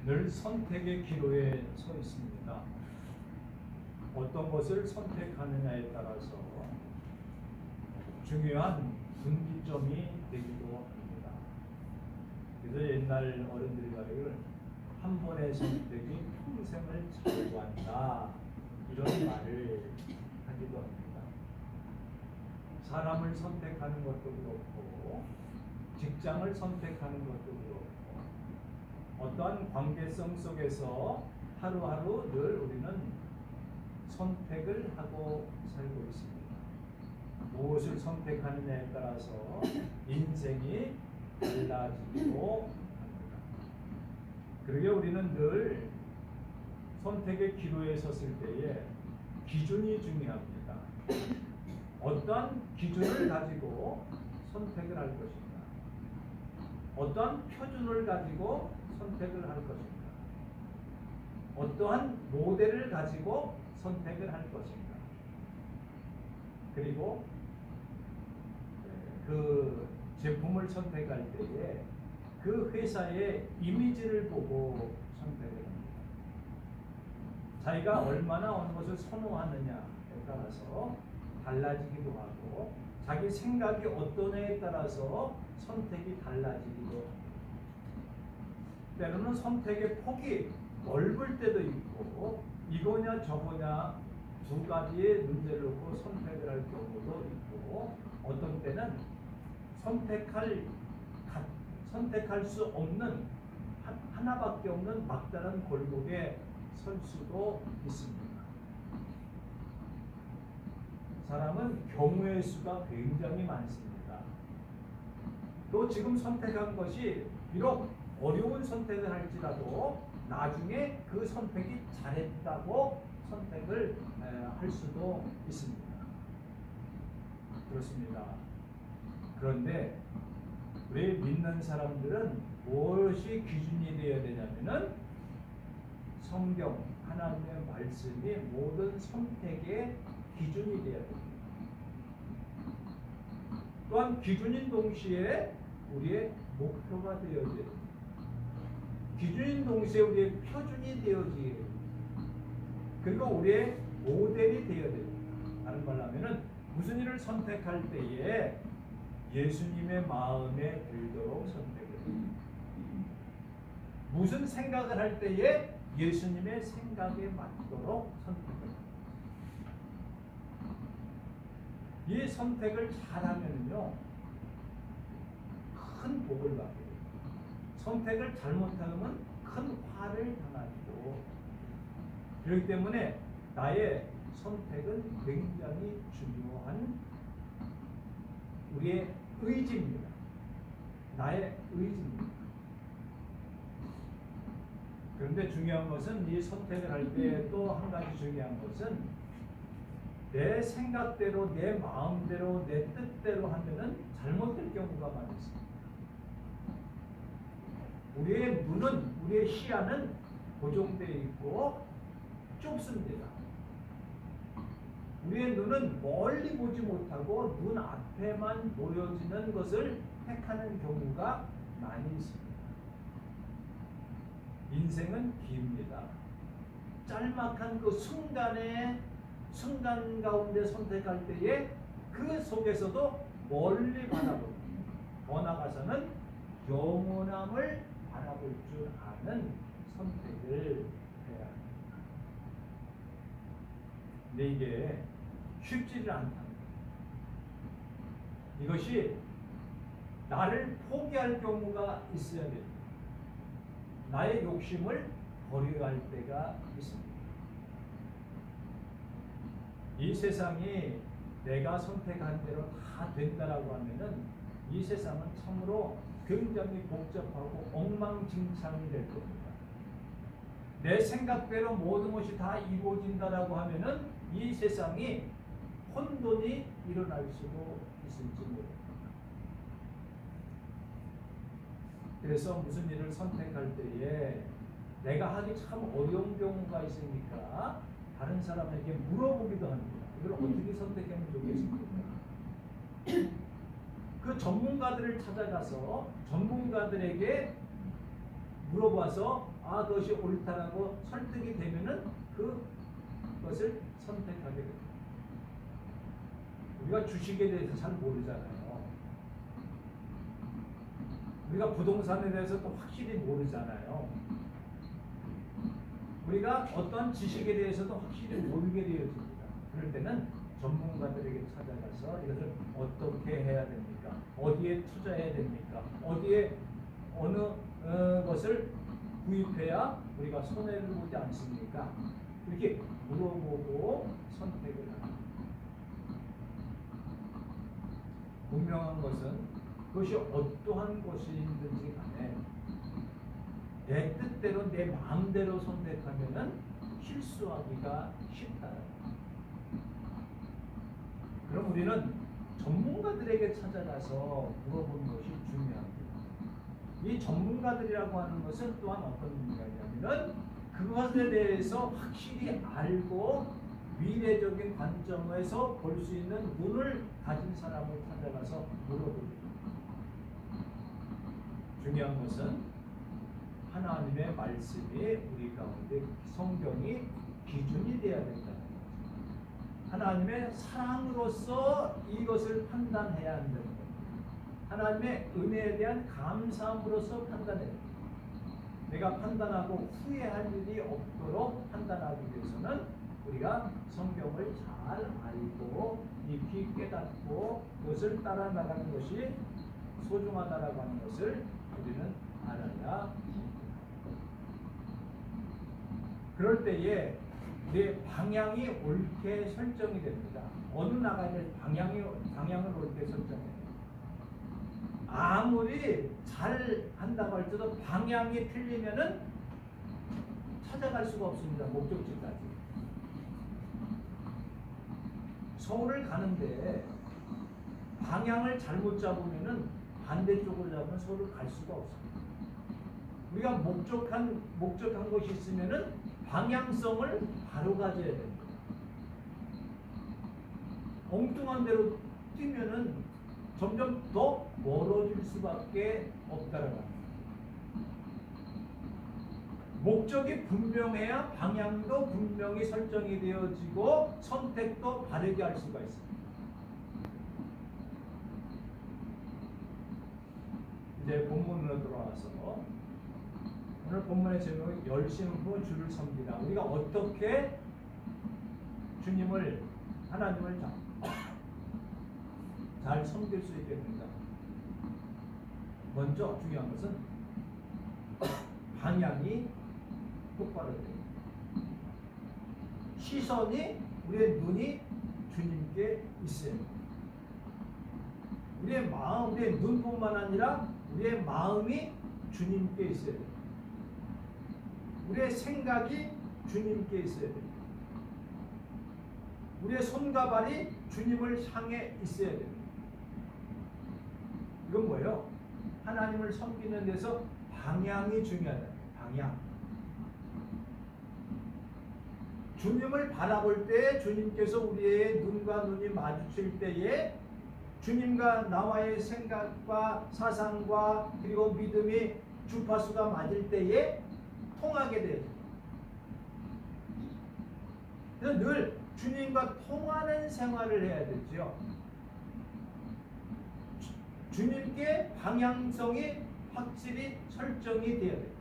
늘 선택의 기로에 서 있습니다. 어떤 것을 선택하느냐에 따라서 중요한 분기점이 되기도 합니다. 그래서 옛날 어른들이 말을 한 번의 선택이 평생을 좌우한다 이런 말을 하기도 합니다. 사람을 선택하는 것도 그렇고 직장을 선택하는 것도 그렇고 어떠한 관계성 속에서 하루하루 늘 우리는 선택을 하고 살고 있습니다. 무엇을 선택하느냐에 따라서 인생이 달라지기도 합니다. 그러게 우리는 늘 선택의 기로에 섰을 때에 기준이 중요합니다. 어떠한 기준을 가지고 선택을 할 것인가? 어떠한 표준을 가지고 선택을 할 것인가? 어떠한 모델을 가지고 선택을 할 것인가? 그리고 그 제품을 선택할 때에 그 회사의 이미지를 보고 선택을 합니다. 자기가 얼마나 어느 것을 선호하느냐에 따라서 달라지기도 하고 자기 생각이 어떠냐에 따라서 선택이 달라지기도 합니다. 때로는 선택의 폭이 넓을 때도 있고 이거냐 저거냐 두 가지의 문제를 놓고 선택을 할 경우도 있고 어떤 때는 선택할 수 없는 하나밖에 없는 막다른 골목에 설 수도 있습니다. 사람은 경우의 수가 굉장히 많습니다. 또 지금 선택한 것이 비록 어려운 선택을 할지라도 나중에 그 선택이 잘했다고 선택을 할 수도 있습니다. 그렇습니다. 그런데 우리 믿는 사람들은 무엇이 기준이 되어야 되냐면은 성경, 하나님의 말씀이 모든 선택의 기준이 되어야 됩니다. 또한 기준인 동시에 우리의 목표가 되어야 됩니다. 기준인 동시에 우리의 표준이 되어져야 됩니다. 그리고 우리의 모델이 되어야 됩니다. 다른 말로 하면은 무슨 일을 선택할 때에 예수님의 마음에 들도록 선택을 합니다. 무슨 생각을 할 때에 예수님의 생각에 맞도록 선택을 합니다. 이 선택을 잘하면요 큰 복을 받게 됩니다. 선택을 잘못하면 큰 화를 당하고 그렇기 때문에 나의 선택은 굉장히 중요한 우리의 의지입니다. 나의 의지입니다. 그런데 중요한 것은 이 선택을 할 때 또 한 가지 중요한 것은 내 생각대로 내 마음대로 내 뜻대로 하면은 잘못될 경우가 많이 있습니다. 우리의 눈은 우리의 시야는 고정되어 있고 좁습니다. 우리의 눈은 멀리 보지 못하고 눈 앞에만 보여지는 것을 택하는 경우가 많이 있습니다. 인생은 깁니다. 짤막한 그 순간 가운데 선택할 때에 그 속에서도 멀리 바라봅니다. 더 나아가서는 영원함을 바라볼 줄 아는 선택을 해야 합니다. 근데 이게 쉽지를 않답니다. 이것이 나를 포기할 경우가 있어야 됩니다. 나의 욕심을 버려야 할 때가 있습니다. 이 세상이 내가 선택한 대로 다 된다라고 하면은 이 세상은 참으로 굉장히 복잡하고 엉망진창이 될 겁니다. 내 생각대로 모든 것이 다 이루어진다라고 하면은 이 세상이 혼돈이 일어날 수도 있을지 모릅니다. 그래서 무슨 일을 선택할 때에 내가 하기 참 어려운 경우가 있으니까 다른 사람에게 물어보기도 합니다. 이걸 어떻게 선택하면 좋겠습니까? 그 전문가들을 찾아가서 전문가들에게 물어봐서 그것이 옳다라고 설득이 되면은 그것을 선택하게 됩니다. 우리가 주식에 대해서 잘 모르잖아요. 우리가 부동산에 대해서 또 확실히 모르잖아요. 우리가 어떤 지식에 대해서도 확실히 모르게 되어집니다. 그럴 때는 전문가들에게 찾아가서 이것을 어떻게 해야 됩니까? 어디에 투자해야 됩니까? 어디에 어느 것을 구입해야 우리가 손해를 보지 않습니까? 이렇게 물어보고 선택을 합니다. 분명한 것은 그것이 어떠한 것이든지 간에 내 뜻대로 내 마음대로 선택하면은 실수하기가 쉽다. 그럼 우리는 전문가들에게 찾아가서 물어보는 것이 중요합니다. 이 전문가들이라고 하는 것은 또한 어떤 의미가 있냐면은 그것에 대해서 확실히 알고 미래적인 관점에서 볼 수 있는 눈을 가진 사람을 찾아가서 물어봅니다. 중요한 것은 하나님의 말씀이 우리 가운데 성경이 기준이 되어야 된다는 거죠. 하나님의 사랑으로서 이것을 판단해야 한다는 거죠. 하나님의 은혜에 대한 감사함으로써 판단해야 됩니다. 내가 판단하고 후회할 일이 없도록 판단하기 위해서는 우리가 성경을 잘 알고 익히 깨닫고 그것을 따라 나가는 것이 소중하다라고 하는 것을 우리는 알아야 합니다. 그럴 때에 내 방향이 옳게 설정이 됩니다. 어느 나가야 될 방향을 옳게 설정해요. 아무리 잘 한다고 할지라도 방향이 틀리면은 찾아갈 수가 없습니다. 목적지까지. 서울을 가는데 방향을 잘못 잡으면은 반대쪽으로 잡으면 서울을 갈 수가 없습니다. 우리가 목적한 것이 있으면은 방향성을 바로 가져야 됩니다. 엉뚱한 데로 뛰면은 점점 더 멀어질 수밖에 없다라고 합니다. 목적이 분명해야 방향도 분명히 설정이 되어지고 선택도 바르게 할 수가 있습니다. 이제 본문으로 돌아와서 오늘 본문의 제목은 열심으로 주를 섬기다. 우리가 어떻게 주님을 하나님을 잘 섬길 수 있겠는가? 먼저 중요한 것은 방향이 똑바로 돼요. 시선이 우리의 눈이 주님께 있어요. 우리의 마음, 우리의 눈뿐만 아니라 우리의 마음이 주님께 있어야 돼요. 우리의 생각이 주님께 있어야 돼요. 우리의 손과 발이 주님을 향해 있어야 돼요. 이건 뭐예요? 하나님을 섬기는 데서 방향이 중요하다. 방향. 주님을 바라볼 때 주님께서 우리의 눈과 눈이 마주칠 때에 주님과 나와의 생각과 사상과 그리고 믿음이 주파수가 맞을 때에 통하게 돼요. 그래서 늘 주님과 통하는 생활을 해야 되죠. 주님께 방향성이 확실히 설정이 되어야 돼요.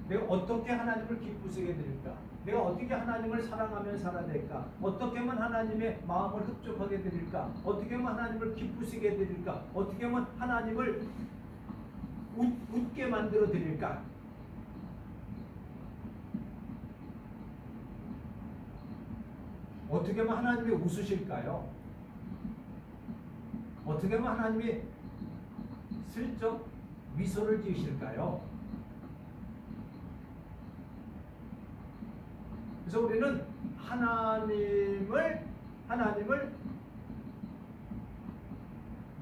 내가 어떻게 하나님을 기쁘시게 드릴까? 내가 어떻게 하나님을 사랑하며 살아야 될까? 어떻게 하면 하나님의 마음을 흡족하게 드릴까? 어떻게 하면 하나님을 기쁘시게 드릴까? 어떻게 하면 하나님을 웃게 만들어 드릴까? 어떻게 하면 하나님이 웃으실까요? 어떻게 하면 하나님이 슬쩍 미소를 지으실까요? 그래서 우리는 하나님을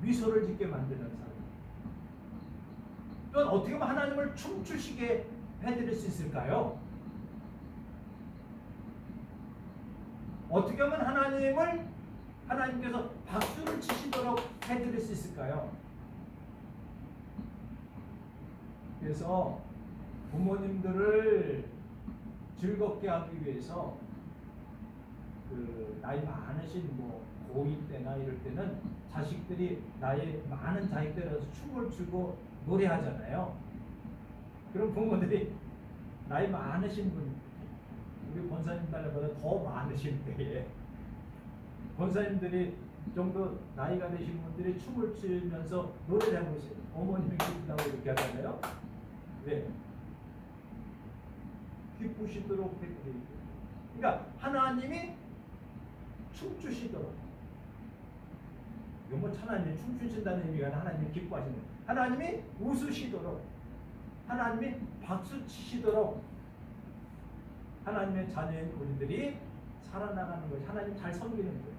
미소를 짓게 만드는 사람. 또한 어떻게 하면 하나님을 춤추시게 해드릴 수 있을까요? 어떻게 하면 하나님께서 박수를 치시도록 해드릴 수 있을까요? 그래서 부모님들을 즐겁게 하기 위해서 그 나이 많으신 뭐 고2 때나 이럴 때는 자식들이 나이 많은 자식들이라서 춤을 추고 노래하잖아요. 그럼 부모들이 나이 많으신 분, 우리 권사님 딸보다 더 많으실 때에 권사님들이 좀 더 나이가 되신 분들이 춤을 추면서 노래를 하고 있어요. 어머님이 기쁘다고 이렇게 하잖아요. 네. 기쁘시도록 해드리고. 그러니까 하나님이 춤추시도록. 이건 뭐 하나님이 춤추신다는 의미가 아니라 하나님이 기뻐하시는 거예요. 하나님이 웃으시도록, 하나님이 박수 치시도록 하나님의 자녀인 우리들이 살아나가는 것이 하나님 잘 섬기는 거예요.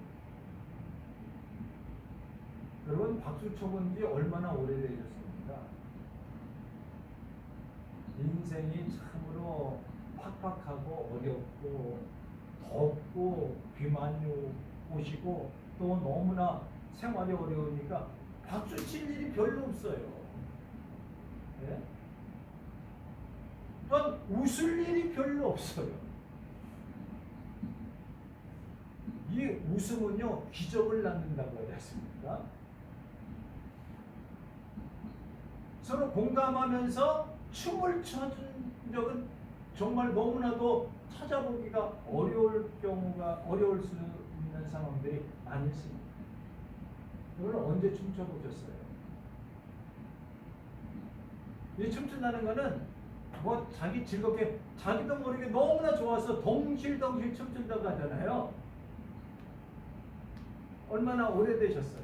여러분 박수 쳐본 지 얼마나 오래되셨습니까? 인생이 참으로 팍팍하고 어렵고 덥고 비만이 오시고 또 너무나 생활이 어려우니까 박수 칠 일이 별로 없어요. 네? 또 웃을 일이 별로 없어요. 이 웃음은요 기적을 낳는다고 하지 않습니까? 서로 공감하면서 춤을 춰준 적은 정말 너무나도 찾아보기가 어려울 수 있는 상황들이 많이 있습니다. 여러분 언제 춤춰보셨어요? 이 춤춘다는 거는 뭐 자기 즐겁게 자기도 모르게 너무나 좋아서 덩실덩실 춤춘다고 하잖아요. 얼마나 오래되셨어요?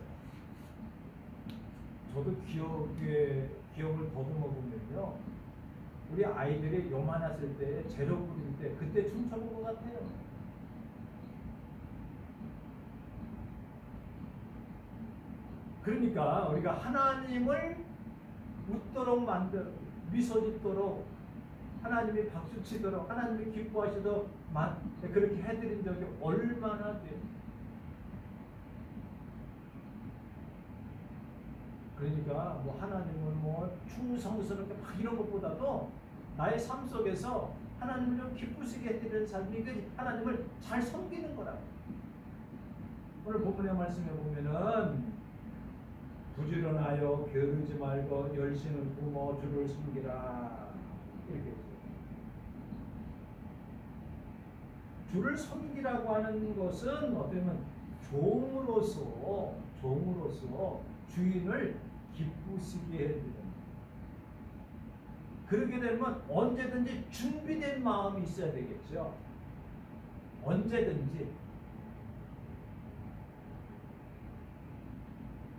저도 기억을 더듬어 보면요, 우리 아이들이 요만했을 때 재료 부릴 때 그때 춤춰본 것 같아요. 그러니까 우리가 하나님을 웃도록 미소 짓도록 하나님이 박수 치도록 하나님이 기뻐하시도록 그렇게 해드린 적이 얼마나 돼요. 그러니까 뭐 하나님은 뭐 충성스럽게 막 이런 것보다도 나의 삶 속에서 하나님을 좀 기쁘시게 해드리는 삶이 하나님을 잘 섬기는 거라. 오늘 본문의 말씀에 보면은 부지런하여 게으르지 말고 열심을 부어 주를 섬기라 이렇게 했어요. 주를 섬기라고 하는 것은 어쩌면 종으로서 주인을 기쁘시게 해드립니다. 그렇게 되면 언제든지 준비된 마음이 있어야 되겠죠. 언제든지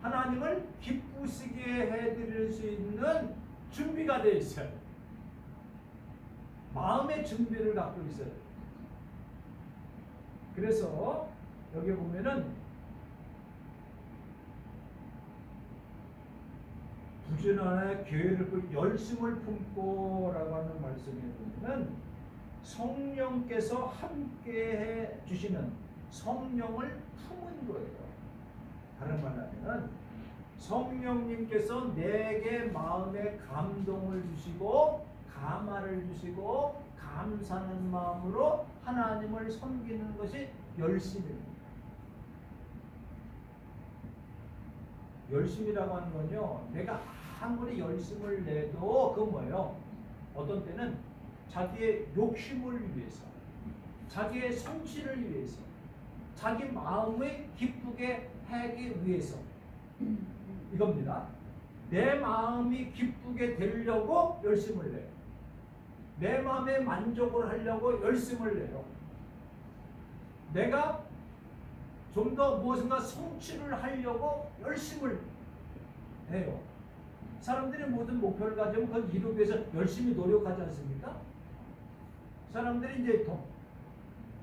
하나님을 기쁘시게 해드릴 수 있는 준비가 되어 있어요. 마음의 준비를 갖고 있어요. 그래서 여기 보면은 부지런하게 계획을 열심을 품고라고 하는 말씀에 보면 성령께서 함께해 주시는 성령을 품은 거예요. 다른 말로 하면 성령님께서 내게 마음에 감동을 주시고 감화를 주시고 감사하는 마음으로 하나님을 섬기는 것이 열심입니다. 열심이라고 하는 건요, 내가 아무리 열심을 내도 그건 뭐예요? 어떤 때는 자기의 욕심을 위해서, 자기의 성취를 위해서, 자기 마음을 기쁘게 하기 위해서 이겁니다. 내 마음이 기쁘게 되려고 열심을 내요. 내 마음에 만족을 하려고 열심을 내요. 내가 좀 더 무엇인가 성취를 하려고 열심을 해요. 사람들이 모든 목표를 가지면 그걸 이루기 위해서 열심히 노력하지 않습니까? 사람들이 이제 더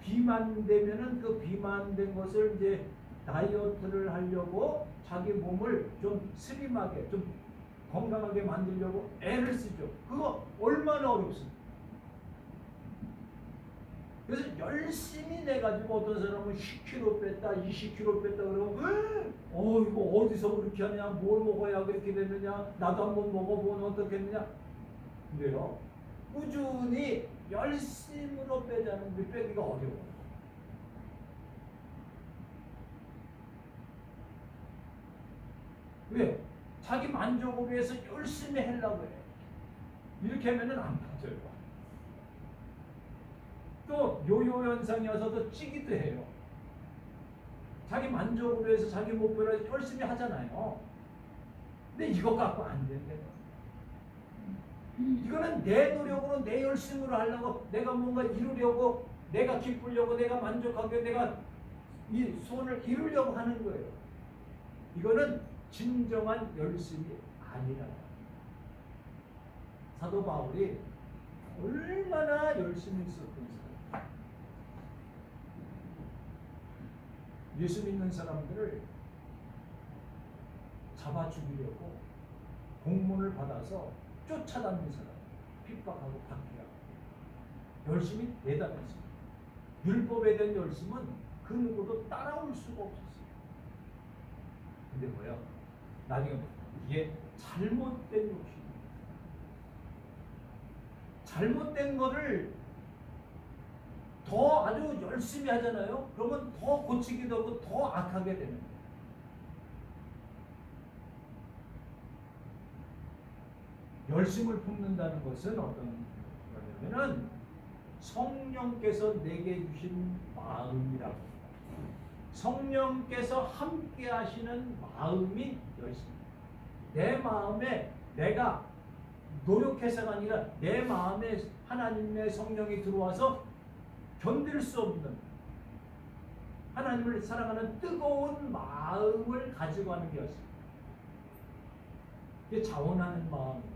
비만되면은 그 비만된 것을 이제 다이어트를 하려고 자기 몸을 좀 슬림하게, 좀 건강하게 만들려고 애를 쓰죠. 그거 얼마나 어렵습니까? 그래서 열심히 내가지고 어떤 사람은 10kg 뺐다, 20kg 뺐다 그러면 이거 어디서 그렇게 하냐, 뭘 먹어야 그렇게 되느냐, 나도 한번 먹어보면 어떻겠느냐. 근데요, 꾸준히 열심으로 빼자는 게 빼기가 어려워. 왜? 자기 만족을 위해서 열심히 하려고 해. 이렇게 하면은 안 빠져요. 또 요요 현상이어서도 찌기도 해요. 자기 만족을 위해서 자기 목표를 열심히 하잖아요. 근데 이거 갖고 안 된대요. 이거는 내 노력으로 내 열심으로 하려고 내가 뭔가 이루려고 내가 기쁘려고 내가 만족하게 내가 이 소원을 이루려고 하는 거예요. 이거는 진정한 열심이 아니라. 사도 바울이 얼마나 열심히 있었던 사람. 예수 믿는 사람들을 잡아 죽이려고 공문을 받아서 쫓아다니는 사람, 핍박하고 박해하고 열심히 대단했습니다. 율법에 대한 열심은 그 누구도 따라올 수가 없었어요. 근데 뭐야? 나중에 이게 잘못된 욕심입니다. 잘못된 거를 더 아주 열심히 하잖아요. 그러면 더 고치기도 하고 더 악하게 되는 거예요. 열심을 품는다는 것은 어떤 거냐면은 성령께서 내게 주신 마음이라고 합니다. 성령께서 함께 하시는 마음이 열심입니다. 내 마음에 내가 노력해서가 아니라 내 마음에 하나님의 성령이 들어와서 견딜 수 없는 하나님을 사랑하는 뜨거운 마음을 가지고 하는 게 열심입니다. 이게 자원하는 마음이죠.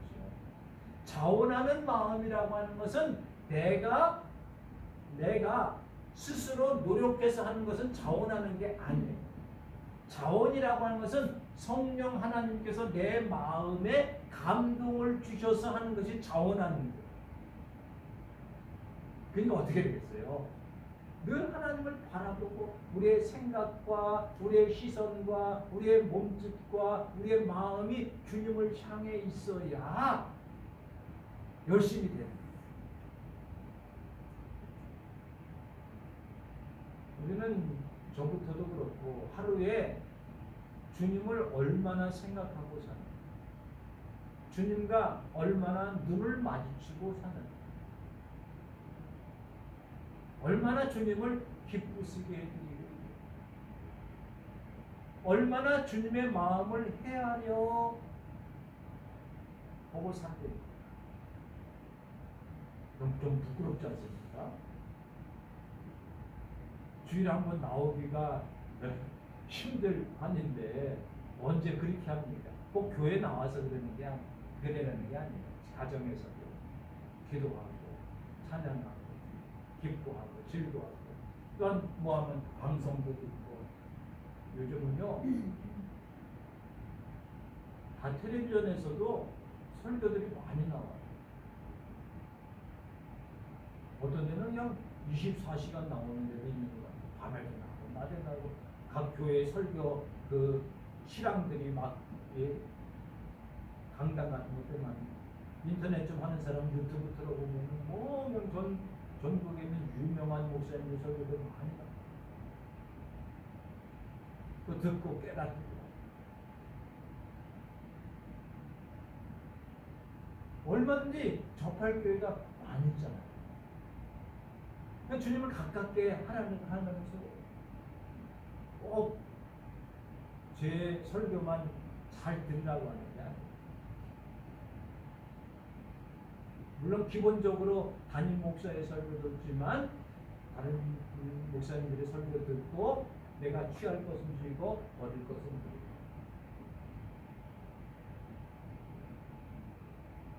자원하는 마음이라고 하는 것은 내가 스스로 노력해서 하는 것은 자원하는 게 아니에요. 자원이라고 하는 것은 성령 하나님께서 내 마음에 감동을 주셔서 하는 것이 자원하는 거예요. 그러니까 어떻게 되겠어요? 늘 하나님을 바라보고 우리의 생각과 우리의 시선과 우리의 몸짓과 우리의 마음이 주님을 향해 있어야 열심히 되는 거예요. 우리는 저부터도 그렇고 하루에 주님을 얼마나 생각하고 사는, 주님과 얼마나 눈을 마주치고 사는, 얼마나 주님을 기쁘시게 해드리고 얼마나 주님의 마음을 헤아려 보고 살게. 좀 부끄럽지 않습니까? 주일에 한번 나오기가 힘들 판인데 언제 그렇게 합니까? 꼭 교회 나와서 그러는 게 아니에요. 가정에서도 기도하고 찬양하고 기뻐하고 즐거워하고 또한 뭐하면 방송도 듣고 요즘은요 다 텔레비전에서도 설교들이 많이 나와요. 어떤 데는 그냥 24시간 나오는 데도 있는 것 같아요. 밤에도 나오고 낮에 나오고 각 교회 설교 그 실황들이 막 강단 같은 것들만 인터넷 좀 하는 사람 유튜브 들어보면 뭐 전국에 있는 유명한 목사님들 설교들 많이 나와요. 또 듣고 깨닫고 얼마든지 접할 교회가 많이 있잖아요. 그냥 주님을 가깝게 하면서 꼭 제 설교만 잘 들으라고 하는 게 아니에요. 물론 기본적으로 담임 목사의 설교도 듣지만 다른 목사님들의 설교 듣고 내가 취할 것은 쥐고 버릴 것은 버리고.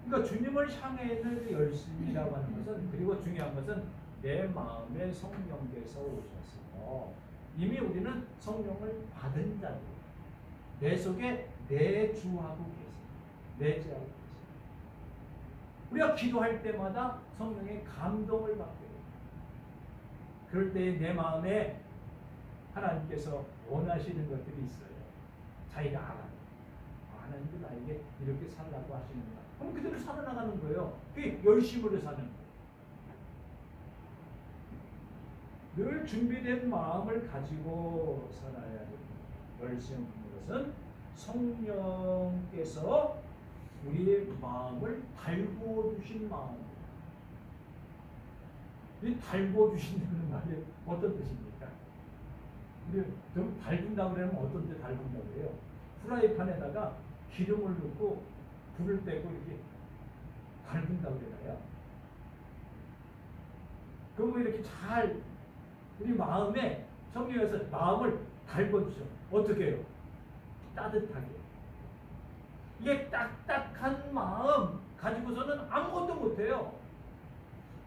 그러니까 주님을 향해는 열심이라고 하는 것은, 그리고 중요한 것은 내 마음에 성령께서 오셔서 이미 우리는 성령을 받은 자예요. 내 속에 내주하고 계세요. 내주하고 계세요. 우리가 기도할 때마다 성령의 감동을 받게 돼요. 그럴 때 내 마음에 하나님께서 원하시는 것들이 있어요. 자기가 알아요. 하나님도 나에게 이렇게 살라고 하시는구나. 그럼 그대로 살아나가는 거예요. 그게 열심으로 사는 거예요. 늘 준비된 마음을 가지고 살아야 됩니다. 열심인 것은 성령께서 우리의 마음을 달구어 주신 마음입니다. 이 달구어 주신다는 말이 어떤 뜻입니까? 좀 달군다고 그러면 어떤 때 달군다고 그래요? 프라이팬에다가 기름을 넣고 불을 빼고 이렇게 달군다고 그러나요? 그럼 이렇게 잘 우리 마음에 성령에서 마음을 달궈주죠. 어떻게 해요? 따뜻하게. 이게 딱딱한 마음 가지고서는 아무것도 못해요.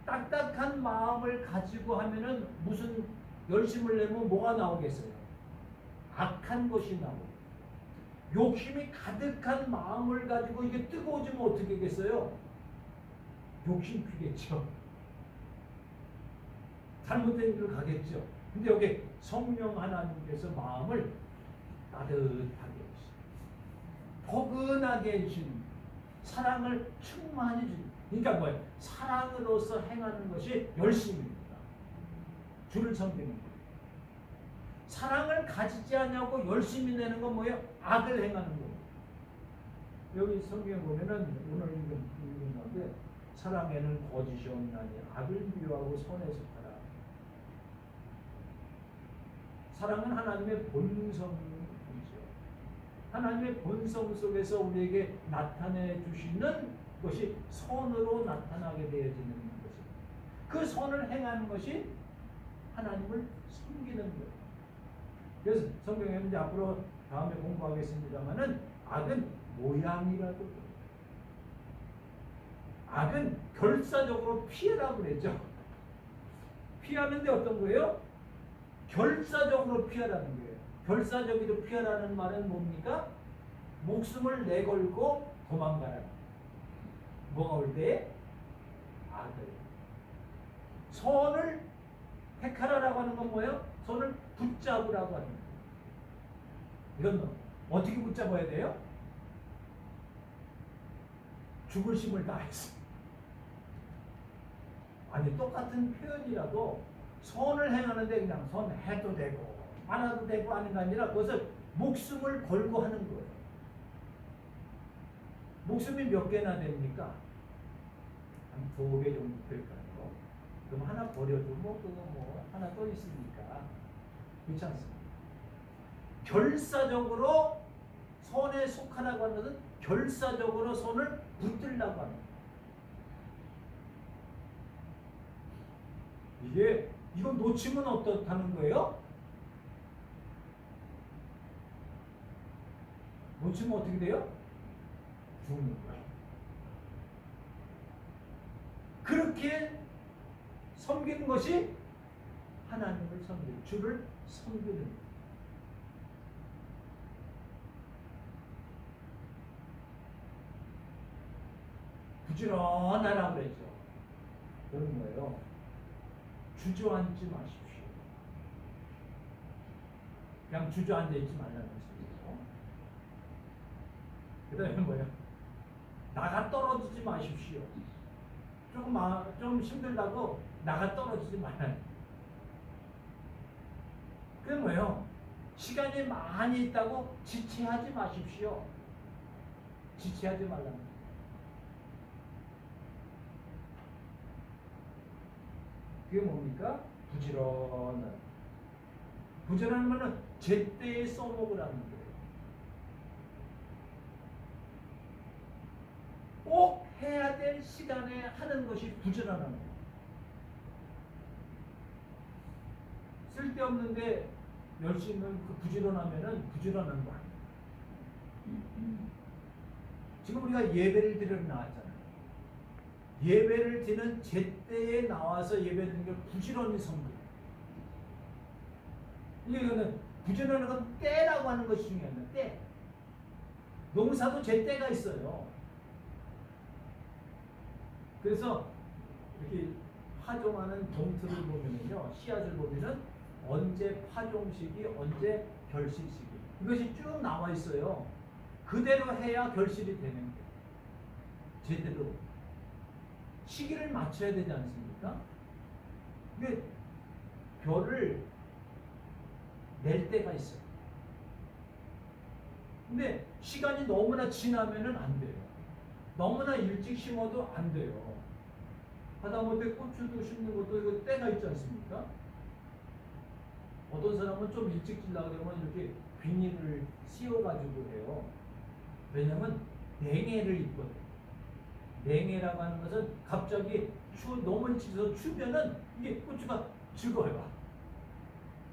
딱딱한 마음을 가지고 하면은 무슨 열심을 내면 뭐가 나오겠어요? 악한 것이 나오고. 욕심이 가득한 마음을 가지고 이게 뜨거워지면 어떻게 하겠어요? 욕심 피겠죠. 잘못된 길로 가겠죠. 근데 여기 성령 하나님께서 마음을 따뜻하게 해주시고 포근하게 해주시는 사랑을 충만히 주는, 그러니까 뭐예요? 사랑으로서 행하는 것이 열심입니다. 주를 섬기는 거예요. 사랑을 가지지 않냐고 열심히 내는 건 뭐예요? 악을 행하는 거예요. 여기 성경에 보면은 오늘 읽은 건데 사랑에는 거짓이 없나니 악을 미워하고 선에 속하라. 사랑은 하나님의 본성이죠. 하나님의 본성 속에서 우리에게 나타내 주시는 것이 선으로 나타나게 되어지는 것입니다. 그 선을 행하는 것이 하나님을 섬기는 거예요. 그래서 성경에 이제 앞으로 다음에 공부하겠습니다만은 악은 모양이라고 그래요. 악은 결사적으로 피해라고 그랬죠. 피하는데 어떤 거예요? 결사적으로 피하라는 거예요. 결사적으로 피하라는 말은 뭡니까? 목숨을 내걸고 도망가라. 뭐가 올 때? 악을. 선을 택하라라고 하는 건 뭐예요? 선을 붙잡으라고 하는 거예요. 이건 뭐, 어떻게 붙잡아야 돼요? 죽을 힘을 다해서. 아니 똑같은 표현이라도 선을 행하는데 그냥 선 해도 되고 안 해도 되고 하는 게 아니라 그것을 목숨을 걸고 하는 거예요. 목숨이 몇 개나 됩니까? 한 2개 정도 될까요? 그럼 하나 버려도 그거 하나 또 있으니까 그렇지 않습니까? 결사적으로 선에 속하라고 하는 것은 결사적으로 선을 붙들라고 하는 거예요. 이거 놓치면 어떻다는 거예요? 놓치면 어떻게 돼요? 죽는 거예요. 그렇게 섬기는 것이 하나님을 섬기는, 주를 섬기는 거예요. 부지런하라 그랬죠. 그런 거예요. 주저앉지 마십시오. 그냥 주저앉아 있지 말라는 것이죠. 그 다음에 뭐예요? 나가 떨어지지 마십시오. 좀 힘들다고 나가 떨어지지 말라는. 그게 뭐예요? 시간이 많이 있다고 지체하지 마십시오. 지체하지 말라는. 그게 뭡니까? 부지런한. 부지런한 말은 제때에 써먹으라는 거예요. 꼭 해야 될 시간에 하는 것이 부지런한 거예요. 쓸데없는데 열심히 부지런하면은 부지런한 거 아니에요. 지금 우리가 예배를 드리러 나왔잖아요. 예배를 드리는 제때에 나와서 예배드리는 걸 부지런히 섬겨요. 이거는 부지런한 건 때라고 하는 것이 중요합니다. 때. 농사도 제때가 있어요. 그래서 이렇게 파종하는 동틀을 보면은요, 씨앗을 보면은 언제 파종 시기, 언제 결실 시기, 이것이 쭉 나와 있어요. 그대로 해야 결실이 되는 거예요. 제대로 시기를 맞춰야 되지 않습니까? 이게 별을 낼 때가 있어요. 근데 시간이 너무나 지나면은 안 돼요. 너무나 일찍 심어도 안 돼요. 하다못해 고추도 심는 것도 이거 때가 있지 않습니까? 어떤 사람은 좀 일찍 질려고 그러면 이렇게 비닐을 씌워가지고 해요. 왜냐면 냉해를 입거든. 냉해라고 하는 것은 갑자기 너무 일찍 져서 추면은 이게 고추가 죽어요.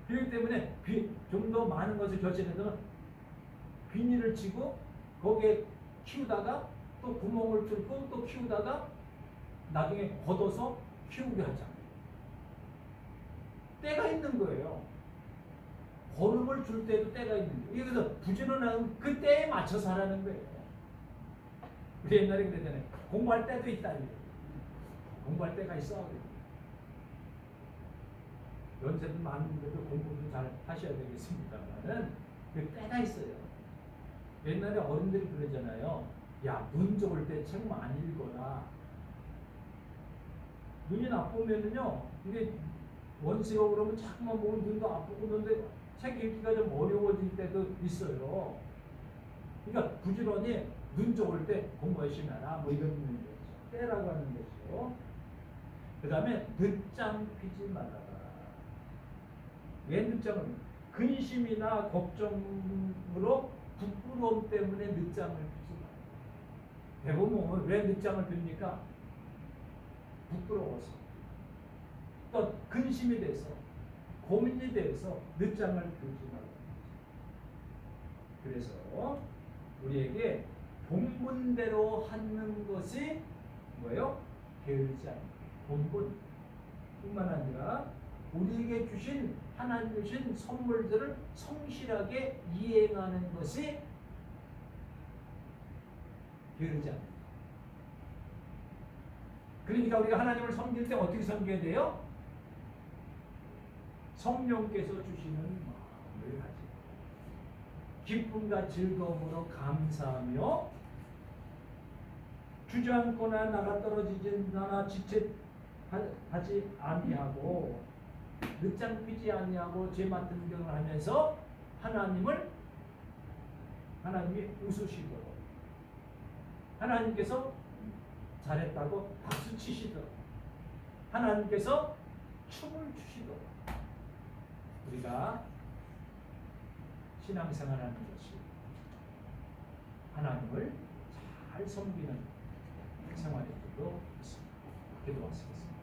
그렇기 때문에 좀 더 많은 것을 결정해서 비닐을 치고 거기에 키우다가 또 구멍을 뚫고 또 키우다가 나중에 걷어서 키우게 하자. 때가 있는 거예요. 거름을 줄 때도 때가 있는 거예요. 그래서 부지런한 그 때에 맞춰서 하라는 거예요. 우리 옛날에 그랬잖아요. 공부할 때도 있다. 공부할 때가 있어. 연세도 많은데도 공부도 잘 하셔야 되겠습니다만은 그 때가 있어요. 옛날에 어른들이 그러잖아요. 야, 눈 좋을 때 책 많이 읽어라. 눈이 나쁘면은요, 이게 원세가 그러면 자꾸만 보면 눈도 아프고 그런데 책 읽기가 좀 어려워질 때도 있어요. 그러니까 부지런히 눈 좋을 때 공부 열심히 하라. 뭐 이런 거죠. 때라고 하는 거죠. 그 다음에 늦장 피지 말아라. 왜 늦장을? 근심이나 걱정으로 부끄러움 때문에 늦장을 피지 말아라. 대부분 왜 늦장을 핍니까? 부끄러워서. 또 근심이 돼서 고민이 돼서 늦장을 피지 말아라. 그래서 우리에게 본분대로 하는 것이 뭐예요? 게으르지 않는 본분 뿐만 아니라 우리에게 주신 하나님 주신 선물들을 성실하게 이행하는 것이 게으르지 않는. 그러니까 우리가 하나님을 섬길 때 어떻게 섬겨야 돼요? 성령께서 주시는 마음을 가지고 기쁨과 즐거움으로 감사하며 주저앉거나 나가 떨어지지 않아 지체하지 아니하고 늦장 피지 아니하고 죄 맡은 경을 하면서 하나님이 웃으시도록 하나님께서 잘했다고 박수 치시도록 하나님께서 춤을 추시도록 우리가 신앙생활하는 것이 하나님을 잘 섬기는 생활이 되도록 있습니다. 기도하시겠습니다.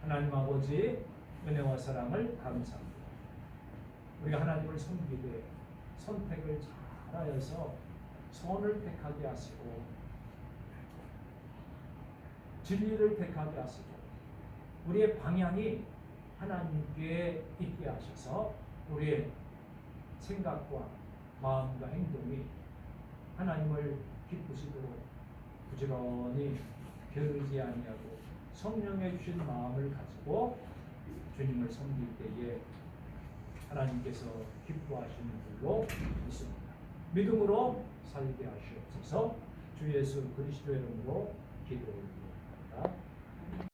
하나님 아버지 은혜와 사랑을 감사합니다. 우리가 하나님을 섬기되 선택을 잘하여서 선을 택하게 하시고 진리를 택하게 하시고 우리의 방향이 하나님께 있게 하셔서 우리의 생각과 마음과 행동이 하나님을 기쁘시도록 부지런히 게으르지 아니하고 성령의 주신 마음을 가지고 주님을 섬길 때에 하나님께서 기뻐하시는 줄로 믿습니다. 믿음으로 살게 하시옵소서. 주 예수 그리스도의 이름으로 기도를 드립니다.